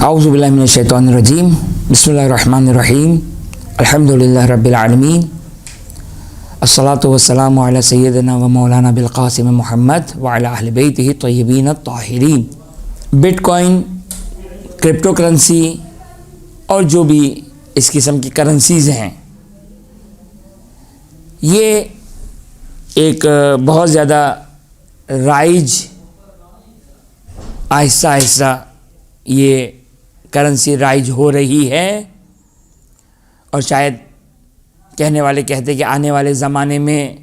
اعوذ باللہ من الشیطان الرجیم بسم اللہ الرحمن الرحیم الحمدللہ رب العالمین الصلاۃ والسلام علی سیدنا و مولانا بالقاسم محمد وعلی اہل بیتہ الطیبین الطاہرین۔ بٹ کوائن، کرپٹو کرنسی اور جو بھی اس قسم کی کرنسیز ہیں، یہ ایک بہت زیادہ رائج آہستہ آہستہ یہ کرنسی رائج ہو رہی ہے، اور شاید کہنے والے کہتے کہ آنے والے زمانے میں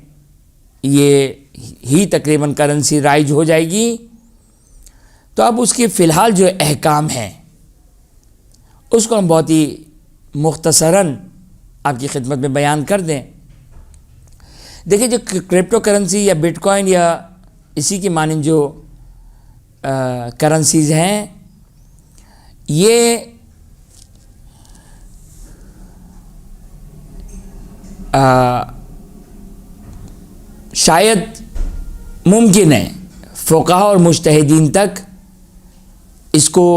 یہ ہی تقریباً کرنسی رائج ہو جائے گی۔ تو اب اس کے فی الحال جو احکام ہیں اس کو ہم بہت ہی مختصراً آپ کی خدمت میں بیان کر دیں۔ دیکھیں، جو کرپٹو کرنسی یا بٹ کوائن یا اسی کی مانند جو کرنسیز ہیں، یہ شاید ممکن ہے فقہاء اور مجتہدین تک اس کو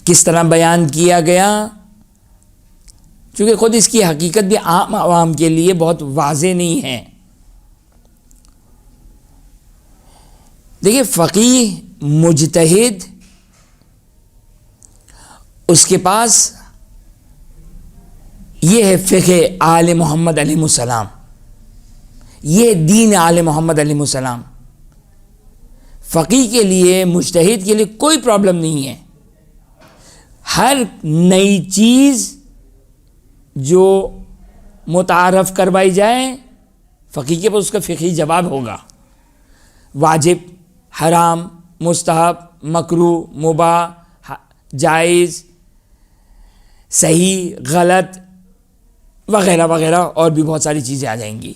کس طرح بیان کیا گیا، چونکہ خود اس کی حقیقت بھی عام عوام کے لیے بہت واضح نہیں ہے۔ دیکھیے، فقیہ مجتہد اس کے پاس یہ ہے فقہ آل محمد علیہ السلام، یہ دین آل محمد علیہ السلام۔ فقیہ کے لیے، مجتہد کے لیے کوئی پرابلم نہیں ہے۔ ہر نئی چیز جو متعارف کروائی جائے، فقیہ کے پاس اس کا فقہی جواب ہوگا۔ واجب، حرام، مستحب، مکروہ، مباح، جائز، صحیح، غلط وغیرہ وغیرہ، اور بھی بہت ساری چیزیں آ جائیں گی،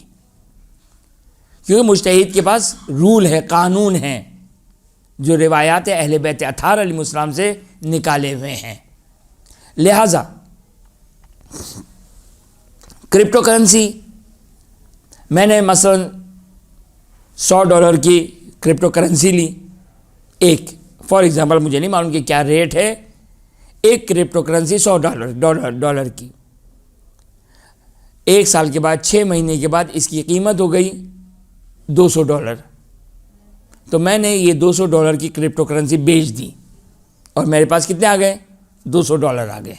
کیونکہ مجتہد کے پاس رول ہے، قانون ہیں، جو روایات اہل بیت اطہار علیہ السلام سے نکالے ہوئے ہیں۔ لہذا کرپٹو کرنسی، میں نے مثلا $100 کی کرپٹو کرنسی لی، ایک فار ایگزامپل، مجھے نہیں معلوم کہ کیا ریٹ ہے، ایک کرپٹو کرنسی $100 کی، ایک سال کے بعد، 6 مہینے کے بعد اس کی قیمت ہو گئی $200۔ تو میں نے یہ $200 کی کرپٹو کرنسی بیچ دی، اور میرے پاس کتنے آ گئے؟ $200 آ گئے،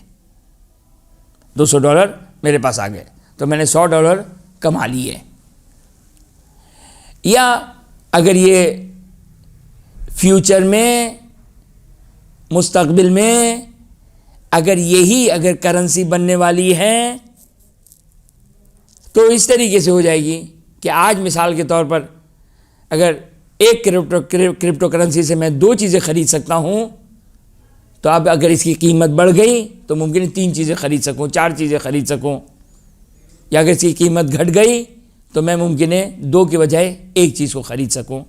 $200 میرے پاس آ گئے، تو میں نے $100 کما لیے۔ یا اگر یہ فیوچر میں، مستقبل میں اگر کرنسی بننے والی ہے تو اس طریقے سے ہو جائے گی کہ آج مثال کے طور پر اگر ایک کرپٹو کرنسی سے میں 2 چیزیں خرید سکتا ہوں، تو اب اگر اس کی قیمت بڑھ گئی تو ممکن ہے 3 چیزیں خرید سکوں، 4 چیزیں خرید سکوں، یا اگر اس کی قیمت گھٹ گئی تو میں ممکن ہے 2 کے بجائے 1 چیز کو خرید سکوں۔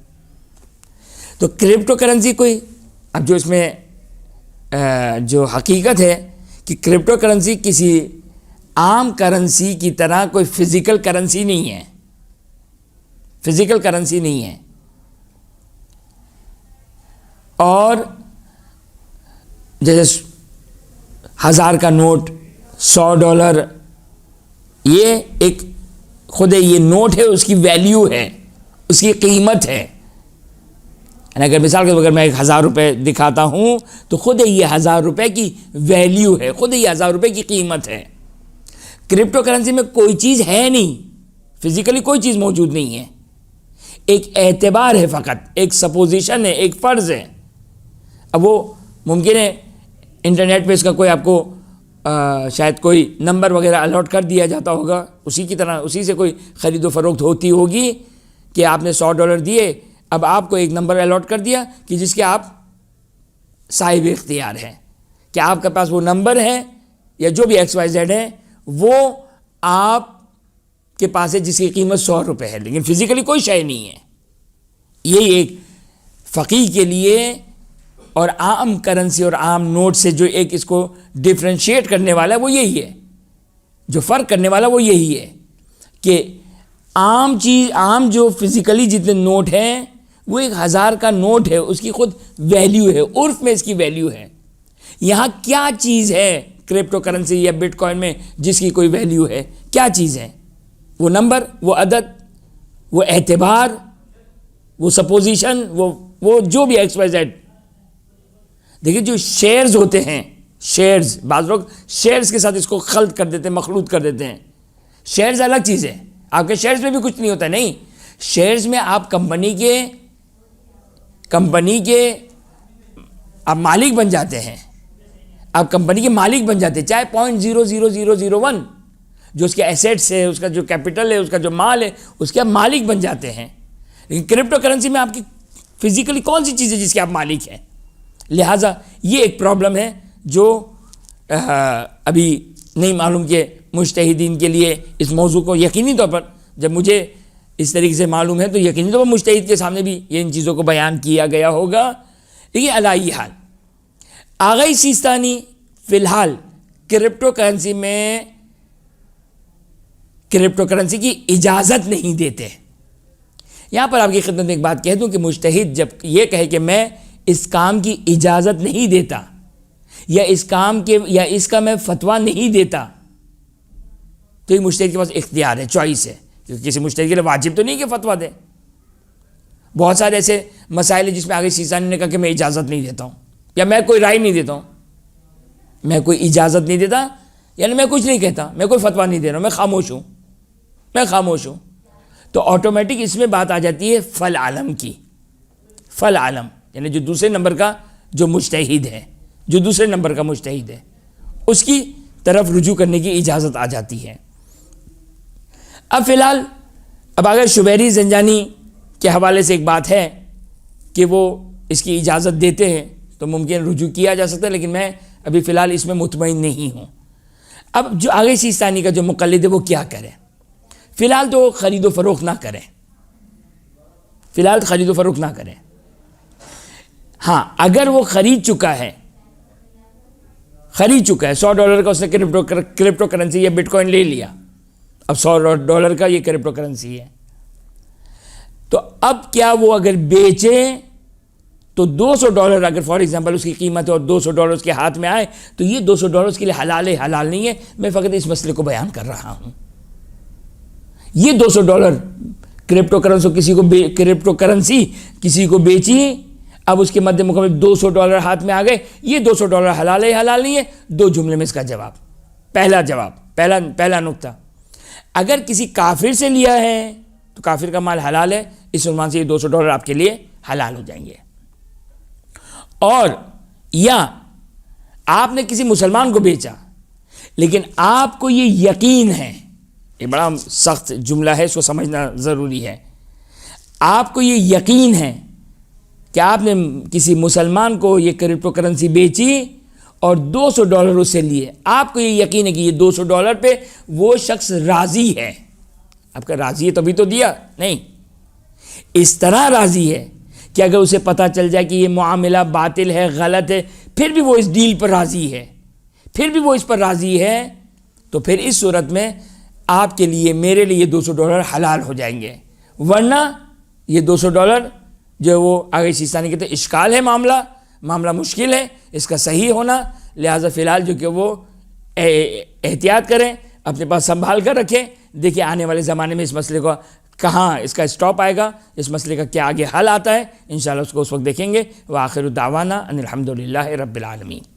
تو کرپٹو کرنسی کوئی، اب جو اس میں جو حقیقت ہے کہ کرپٹو کرنسی کسی عام کرنسی کی طرح کوئی فزیکل کرنسی نہیں ہے، فزیکل کرنسی نہیں ہے، اور جیسے $1000 کا نوٹ، $100، یہ ایک خود یہ نوٹ ہے، اس کی ویلیو ہے، اس کی قیمت ہے۔ اگر مثال کے طور پر میں $1000 دکھاتا ہوں تو خود یہ $1000 کی ویلیو ہے، خود یہ $1000 کی قیمت ہے۔ کرپٹو کرنسی میں کوئی چیز ہے نہیں، فزیکلی کوئی چیز موجود نہیں ہے، ایک اعتبار ہے، فقط ایک سپوزیشن ہے، ایک فرض ہے۔ اب وہ ممکن ہے انٹرنیٹ پہ اس کا کوئی آپ کو شاید کوئی نمبر وغیرہ الاٹ کر دیا جاتا ہوگا، اسی کی طرح اسی سے کوئی خرید و فروخت ہوتی ہوگی کہ آپ نے $100 دیے، اب آپ کو ایک نمبر الاٹ کر دیا کہ جس کے آپ صاحب اختیار ہیں، کہ آپ کے پاس وہ نمبر ہے یا جو بھی XYZ ہے، وہ آپ کے پاس ہے، جس کی قیمت $100 ہے، لیکن فزیکلی کوئی شے نہیں ہے۔ یہی ایک فقیہ کے لیے اور عام کرنسی اور عام نوٹ سے جو ایک اس کو ڈفرینشیٹ کرنے والا ہے، وہ یہی ہے، جو فرق کرنے والا وہ یہی ہے کہ عام جو فزیکلی جتنے نوٹ ہیں وہ 1000 کا نوٹ ہے، اس کی خود ویلیو ہے، عرف میں اس کی ویلیو ہے۔ یہاں کیا چیز ہے کرپٹو کرنسی یا بٹ کوائن میں جس کی کوئی ویلیو ہے؟ کیا چیز ہے؟ وہ نمبر، وہ عدد، وہ اعتبار، وہ سپوزیشن، وہ جو بھی ایکس وائی زیڈ. دیکھیے جو شیئرز ہوتے ہیں، شیئرز، بعض لوگ شیئرز کے ساتھ اس کو خلط کر دیتے ہیں، مخلوط کر دیتے ہیں. شیئرز الگ چیز ہے. آپ کے شیئرز میں بھی کچھ نہیں ہوتا. نہیں، شیئرز میں آپ کمپنی کے آپ مالک بن جاتے ہیں. آپ کمپنی کے مالک بن جاتے ہیں، چاہے 0.00001 جو اس کے ایسیٹس ہے، اس کا جو کیپٹل ہے، اس کا جو مال ہے، اس کے آپ مالک بن جاتے ہیں. لیکن کرپٹو کرنسی میں آپ کی فزیکلی کون سی چیز ہے جس کے آپ مالک ہیں؟ لہٰذا یہ ایک پرابلم ہے جو ابھی نہیں معلوم کہ مجتہدین کے لیے اس موضوع کو یقینی طور پر، جب مجھے اس طریقے سے معلوم ہے تو یقینی طور پر مجتہد کے سامنے بھی یہ ان چیزوں کو بیان کیا گیا ہوگا. لیکن علائی حال آغائی سیستانی فی الحال کرپٹو کرنسی کی اجازت نہیں دیتے. یہاں پر آپ کی خدمت میں ایک بات کہہ دوں کہ مجتہد جب یہ کہے کہ میں اس کام کی اجازت نہیں دیتا یا اس کا میں فتویٰ نہیں دیتا، تو یہ مجتہد کے پاس اختیار ہے، چوائس ہے. کیونکہ کسی مجتہد کے لیے واجب تو نہیں کہ فتویٰ دے. بہت سارے ایسے مسائل ہیں جس میں آگے سیستانی نے کہا کہ میں اجازت نہیں دیتا ہوں، یا میں کوئی رائے نہیں دیتا ہوں، میں کوئی اجازت نہیں دیتا، یعنی میں کچھ نہیں کہتا، میں کوئی فتویٰ نہیں دے رہا ہوں، میں خاموش ہوں. تو آٹومیٹک اس میں بات آ جاتی ہے فل عالم کی. فل عالم یعنی جو دوسرے نمبر کا جو مجتہد ہے، اس کی طرف رجوع کرنے کی اجازت آ جاتی ہے. اب فی الحال اگر شبیری زنجانی کے حوالے سے ایک بات ہے کہ وہ اس کی اجازت دیتے ہیں تو ممکن رجوع کیا جا سکتا ہے، لیکن میں ابھی فی الحال اس میں مطمئن نہیں ہوں. اب جو آگے سیستانی کا جو مقلد ہے وہ کیا کرے؟ فی الحال تو خرید و فروخت نہ کریں. ہاں اگر وہ خرید چکا ہے $100 کا اس نے کرپٹو کرنسی یا بٹ کوائن لے لیا، اب $100 کا یہ کرپٹو کرنسی ہے، تو اب کیا وہ اگر بیچے تو $200 اگر فار ایگزامپل اس کی قیمت ہے اور $200 اس کے ہاتھ میں آئے تو یہ $200 کے لیے حلال نہیں ہے. میں فقط اس مسئلے کو بیان کر رہا ہوں. یہ $200 کرپٹو کرنسی کسی کو بیچی، اب اس کے مد مقابل $200 ہاتھ میں آ گئے، یہ $200 حلال نہیں ہے. دو جملے میں اس کا جواب. پہلا نقطہ، اگر کسی کافر سے لیا ہے تو کافر کا مال حلال ہے، اس عنوان سے یہ $200 آپ کے لیے حلال ہو جائیں گے. اور یا آپ نے کسی مسلمان کو بیچا لیکن آپ کو یہ یقین ہے، یہ بڑا سخت جملہ ہے، اس کو سمجھنا ضروری ہے. آپ کو یہ یقین ہے کہ آپ نے کسی مسلمان کو یہ کرپٹو کرنسی بیچی اور $200 اس سے لیے، آپ کو یہ یقین ہے کہ یہ $200 پہ وہ شخص راضی ہے. آپ کا راضی ہے تبھی تو دیا نہیں، اس طرح راضی ہے کہ اگر اسے پتہ چل جائے کہ یہ معاملہ باطل ہے، غلط ہے، پھر بھی وہ اس ڈیل پر راضی ہے، تو پھر اس صورت میں آپ کے لیے، میرے لیے $200 حلال ہو جائیں گے. ورنہ یہ $200 جو وہ آگے سیستانی کہتے ہیں اشکال ہے، معاملہ مشکل ہے اس کا صحیح ہونا. لہٰذا فی الحال جو کہ وہ احتیاط کریں، اپنے پاس سنبھال کر رکھیں. دیکھیں آنے والے زمانے میں اس مسئلے کو کہاں اس کا اسٹاپ آئے گا، اس مسئلے کا کیا آگے حل آتا ہے، انشاءاللہ اس کو اس وقت دیکھیں گے. وآخر دعوانا ان الحمدللہ رب العالمین.